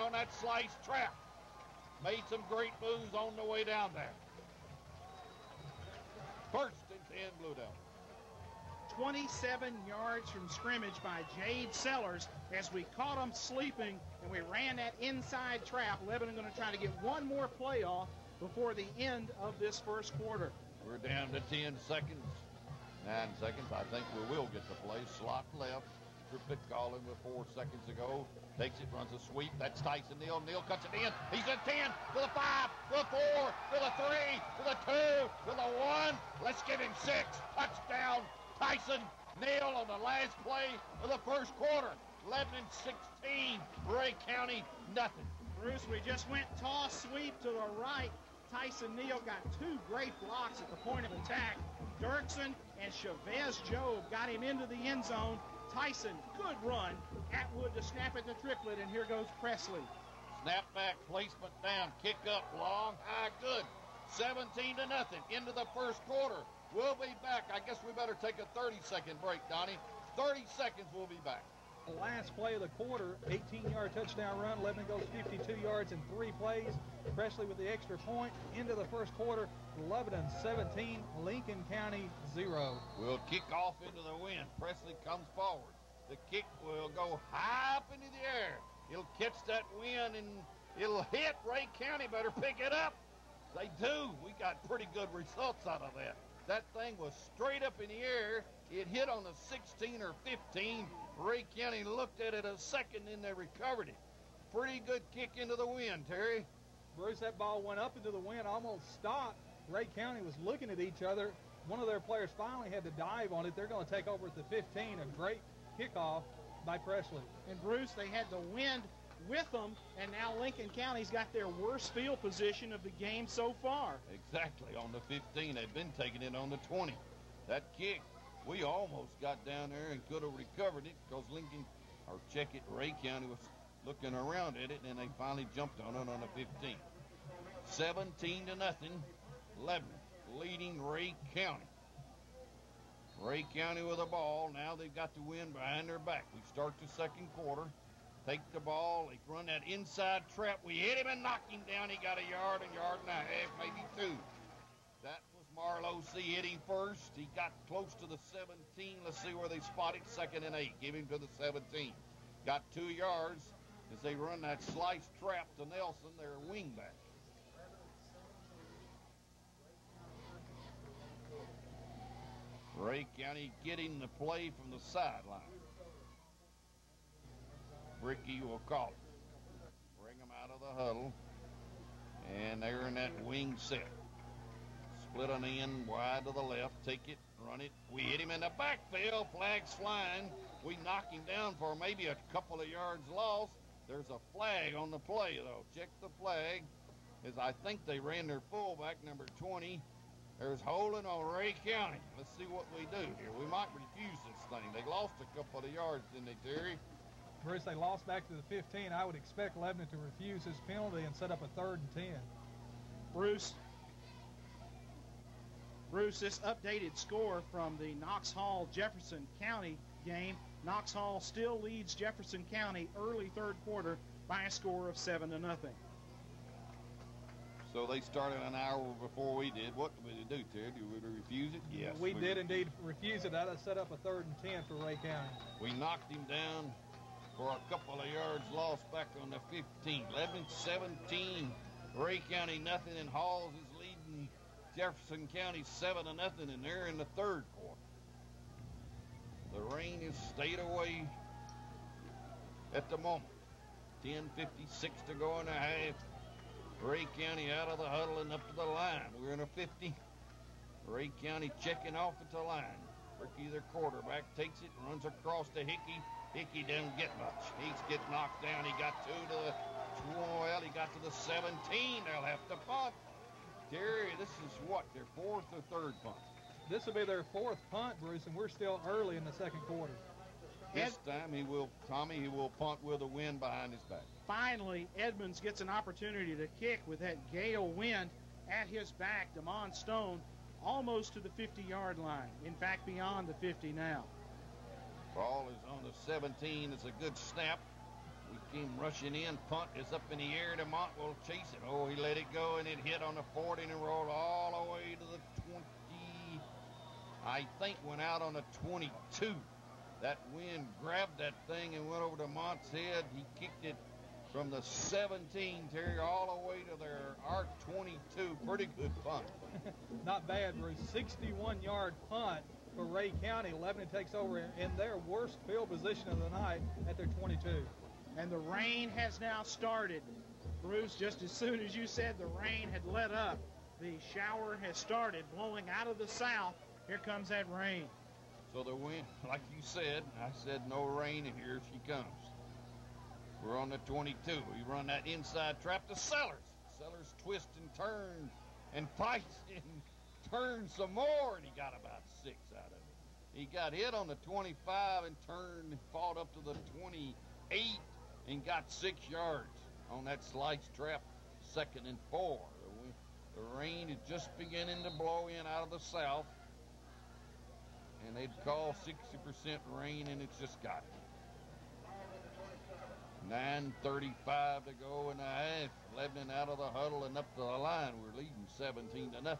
on that slice trap. Made some great moves on the way down there. First and 10, Blue Devils. 27 yards from scrimmage by Jade Sellers as we caught them sleeping and we ran that inside trap. Lebanon going to try to get one more play off before the end of this first quarter. We're down to 10 seconds. 9 seconds. I think we will get the play. Slot left. Triplet calling with 4 seconds ago. Takes it, runs a sweep. That's Tyson Neal. Neal cuts it in. He's at 10, to the 5, to the 4, to the 3, to the 2, to the 1. Let's give him 6. Touchdown, Tyson Neal on the last play of the first quarter. Lebanon 16, Ray County nothing. Bruce, we just went toss sweep to the right. Tyson Neal got 2 great blocks at the point of attack. Dirksen and Chavez Job got him into the end zone. Tyson, good run. Atwood to snap at the triplet, and here goes Presley. Snap back, placement down, kick up, long, high, good. 17 to nothing into the first quarter. We'll be back. I guess we better take a 30-second break, Donnie. 30 seconds, we'll be back. The last play of the quarter, 18-yard touchdown run. Lebanon goes 52 yards in 3 plays. Presley with the extra point. Into the first quarter, Lebanon 17, Lincoln County 0. We'll kick off into the wind. Presley comes forward. The kick will go high up into the air. It'll catch that wind and it'll hit. Ray County better pick it up. They do. We got pretty good results out of that. That thing was straight up in the air. It hit on the 16 or 15. Ray County looked at it a second and they recovered it. Pretty good kick into the wind, Terry. Bruce, that ball went up into the wind, almost stopped. Ray County was looking at each other. One of their players finally had to dive on it. They're going to take over at the 15. A great kickoff by Presley. And Bruce, they had the wind with them, and now Lincoln County's got their worst field position of the game so far. Exactly, on the 15. They've been taking it on the 20. That kick, we almost got down there and could have recovered it because Ray County was looking around at it, and they finally jumped on it on the 15. 17 to nothing. Lebanon leading Ray County. Ray County with the ball. Now they've got the wind behind their back. We start the second quarter. Take the ball. They run that inside trap. We hit him and knocked him down. He got a yard and a half, maybe 2. That was Marlowe C. hit him first. He got close to the 17. Let's see where they spot it. 2nd and 8. Give him to the 17. Got 2 yards as they run that slice trap to Nelson, their wingback. Ray County getting the play from the sideline. Ricky will call it. Bring them out of the huddle. And they're in that wing set. Split on the end, wide to the left. Take it, run it. We hit him in the backfield. Flags flying. We knock him down for maybe a couple of yards lost. There's a flag on the play, though. Check the flag. As I think they ran their fullback, number 20. There's holding on Ray County. Let's see what we do here. We might refuse this thing. They lost a couple of yards, didn't they, Terry? Bruce, they lost back to the 15. I would expect Lebanon to refuse this penalty and set up a 3rd and 10. Bruce, this updated score from the Knox Hall-Jefferson County game. Knox Hall still leads Jefferson County early 3rd quarter by a score of 7-0. So they started an hour before we did. What did we do, Terry? Did we refuse it? Yes. We did indeed refuse it. I'd have set up a 3rd and 10 for Ray County. We knocked him down for a couple of yards lost back on the 15. 11-17. Ray County nothing, and Halls is leading Jefferson County 7-0, and they're in the 3rd quarter. The rain has stayed away at the moment. 10:56 to go in the half. Ray County out of the huddle and up to the line. We're in a 50. Ray County checking off at the line. Ricky, their quarterback, takes it and runs across to Hickey. Hickey doesn't get much. He's getting knocked down. He got he got to the 17. They'll have to punt. Terry, this is what, their 4th or 3rd punt? This will be their 4th punt, Bruce, and we're still early in the 2nd quarter. This time he will punt with a wind behind his back. Finally, Edmonds gets an opportunity to kick with that gale wind at his back. Damon Stone almost to the 50-yard line. In fact, beyond the 50 now. Ball is on the 17. It's a good snap. We came rushing in. Punt is up in the air. DeMont will chase it. Oh, he let it go, and it hit on the 40 and rolled all the way to the 20. I think went out on the 22. That wind grabbed that thing and went over DeMont's head. He kicked it from the 17, Terry, all the way to our 22. Pretty good punt. Not bad, Bruce. 61-yard punt for Rhea County. Lebanon takes over in their worst field position of the night at their 22. And the rain has now started. Bruce, just as soon as you said the rain had let up, the shower has started blowing out of the south. Here comes that rain. So the wind, like you said, I said no rain, and here she comes. We're on the 22. We run that inside trap to Sellers. Sellers twists and turns and fights and turns some more, and he got about 6 out of it. He got hit on the 25 and turned and fought up to the 28 and got 6 yards on that slice trap, 2nd and 4. The rain is just beginning to blow in out of the south, and they'd call 60% rain, and it's just got it. 9:35 to go in the half. Lebanon out of the huddle and up to the line. We're leading 17-0.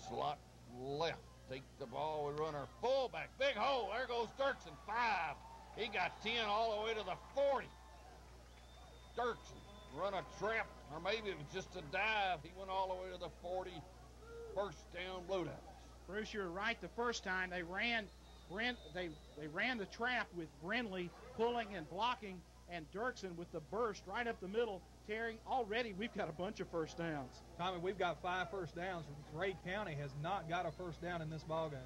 Slot left. Take the ball. We run our fullback. Big hole. There goes Dirksen. 5. He got 10 all the way to the 40. Dirksen run a trap, or maybe it was just a dive. He went all the way to the 40. First down, Blue Devils. Bruce, you're right. The first time they ran the trap with Brindley pulling and blocking, and Dirksen with the burst right up the middle. Terry, already we've got a bunch of first downs. Tommy, we've got 5 first downs. Rhea County has not got a first down in this ball game.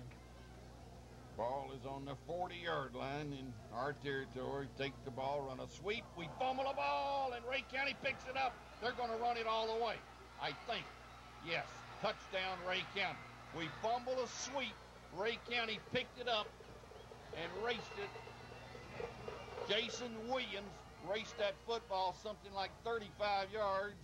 Ball is on the 40-yard line in our territory. Take the ball, run a sweep. We fumble the ball, and Rhea County picks it up. They're going to run it all the way, I think. Yes, touchdown, Rhea County. We fumble a sweep. Rhea County picked it up and raced it. Jason Williams raced that football something like 35 yards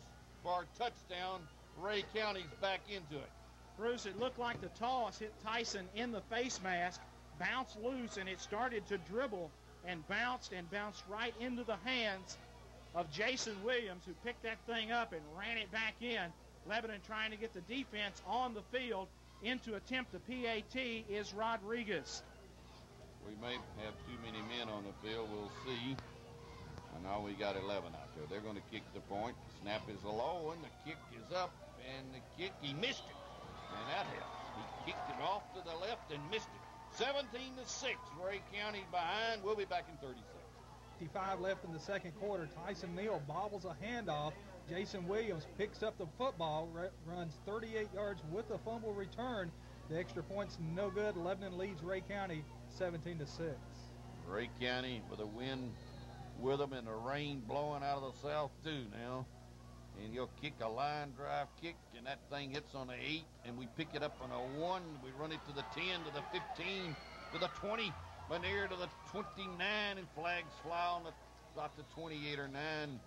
for a touchdown. Rhea County's back into it. Bruce, it looked like the toss hit Tyson in the face mask, bounced loose, and it started to dribble and bounced right into the hands of Jason Williams, who picked that thing up and ran it back in. Lebanon trying to get the defense on the field. In to attempt the PAT is Rodriguez. We may have too many men on the field. We'll see. And now we got 11 out there. They're going to kick the point. Snap is low, and the kick is up. And the kick, he missed it. And that helps. He kicked it off to the left and missed it. 17-6. Rhea County behind. We'll be back in 30 seconds. 55 left in the second quarter. Tyson Neal bobbles a handoff. Jason Williams picks up the football, runs 38 yards with a fumble return. The extra point's no good. Lebanon leads Rhea County 17-6. Rhea County with a wind with them and the rain blowing out of the south too now. And he'll kick a line drive kick, and that thing hits on the 8, and we pick it up on a 1. We run it to the 10, to the 15, to the 20, Lanier to the 29, and flags fly on about the 28 or 9.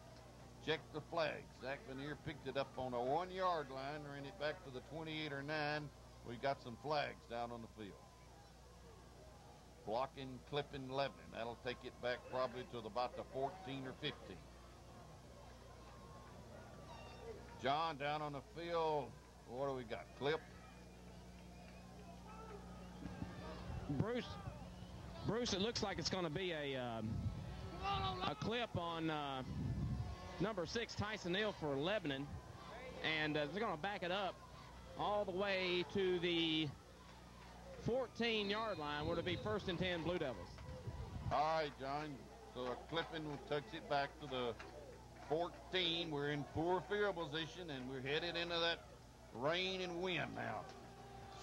Check the flags. Zach Lanier picked it up on a 1-yard line, ran it back to the 28 or 9. We got some flags down on the field. Blocking, clipping Lebanon. That'll take it back probably to about the 14 or 15. John down on the field. What do we got? Clip. Bruce, it looks like it's going to be a clip on number 6, Tyson Neal for Lebanon. And they're going to back it up all the way to the 14-yard line, where it'll be 1st and 10 Blue Devils. All right, John. So a clipping will touch it back to the 14. We're in poor field position, and we're headed into that rain and wind now.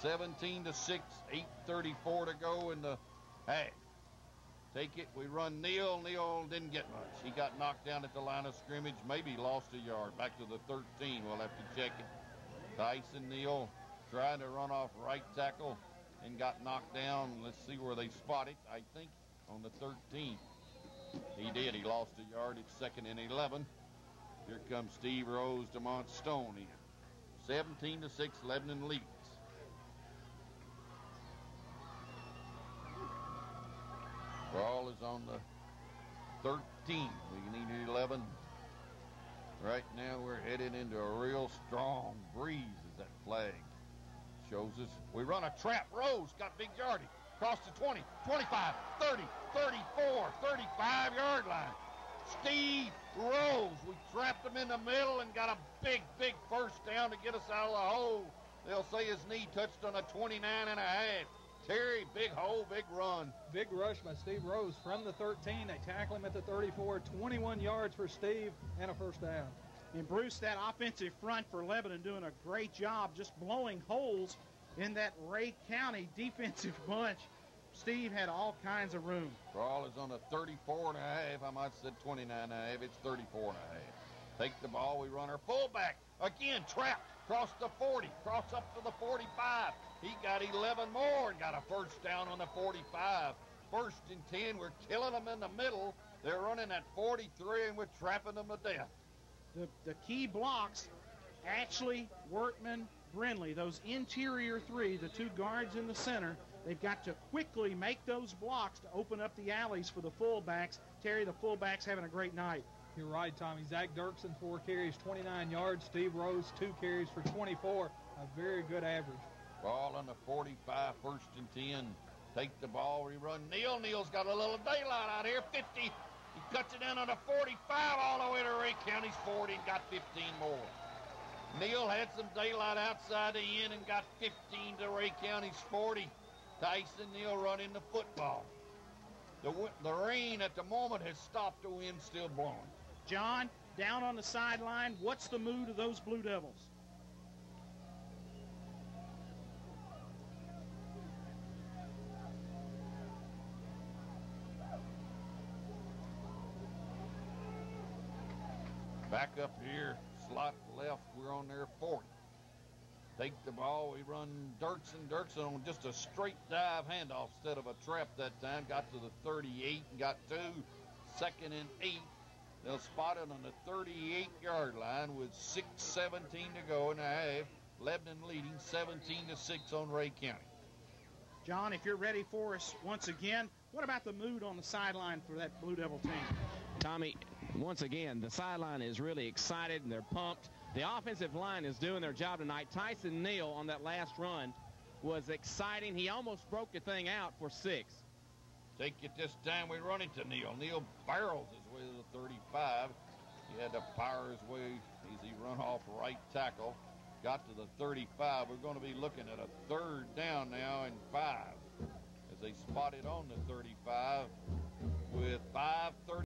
17-6, 8:34 to go in the half. Take it. We run Neal. Neal didn't get much. He got knocked down at the line of scrimmage. Maybe lost a yard. Back to the 13. We'll have to check it. Tyson Neal trying to run off right tackle and got knocked down. Let's see where they spot it. I think on the 13. He did. He lost a yard. It's 2nd and 11. Here comes Steve Rose, DeMont Stone in. 17-6, Lebanon leads. Ball is on the 13. We need 11. Right now we're headed into a real strong breeze as that flag shows us. We run a trap. Rose got big yardage. Across the 20, 25, 30, 34, 35-yard line. Steve Rose. We trapped him in the middle and got a big first down to get us out of the hole. They'll say his knee touched on a 29 and a half. Terry, big hole, big run. Big rush by Steve Rose from the 13. They tackle him at the 34. 21 yards for Steve and a first down. And Bruce, that offensive front for Lebanon doing a great job just blowing holes in that Rhea County defensive bunch. Steve had all kinds of room. Ball is on a 34 and a half. I might have said 29 and a half. It's 34 and a half. Take the ball. We run our fullback. Again, trapped. Cross the 40. Cross up to the 45. He got 11 more and got a first down on the 45. First and 10. We're killing them in the middle. They're running at 43, and we're trapping them to death. The key blocks, Ashley, Workman, Brindley, those interior three, the two guards in the center, they've got to quickly make those blocks to open up the alleys for the fullbacks. Terry, the fullbacks having a great night. You're right, Tommy. Zach Dirksen, 4 carries, 29 yards. Steve Rose, 2 carries for 24. A very good average. Ball on the 45, first and 10. Take the ball, we run. Neal's got a little daylight out here, 50. He cuts it in on the 45 all the way to Rhea County's 40 and got 15 more. Neal had some daylight outside the end and got 15 to Rhea County's 40. Tyson Neal running the football. The rain at the moment has stopped, the wind still blowing. John, down on the sideline, what's the mood of those Blue Devils? Back up here, slot left, we're on their 40. Take the ball, we run Dirksen on just a straight dive handoff instead of a trap that time. Got to the 38 and got 2. Second and 8. They'll spot it on the 38-yard line with 6:17 to go in the half. Lebanon leading 17-6 on Rhea County. John, if you're ready for us once again, what about the mood on the sideline for that Blue Devil team? Tommy, once again, the sideline is really excited and they're pumped. The offensive line is doing their job tonight. Tyson Neal on that last run was exciting. He almost broke the thing out for 6. Take it this time, we run into Neal. Neal barrels his way to the 35. He had to power his way as he run off right tackle. Got to the 35. We're going to be looking at a third down now and 5 as they spotted on the 35 with 5:30.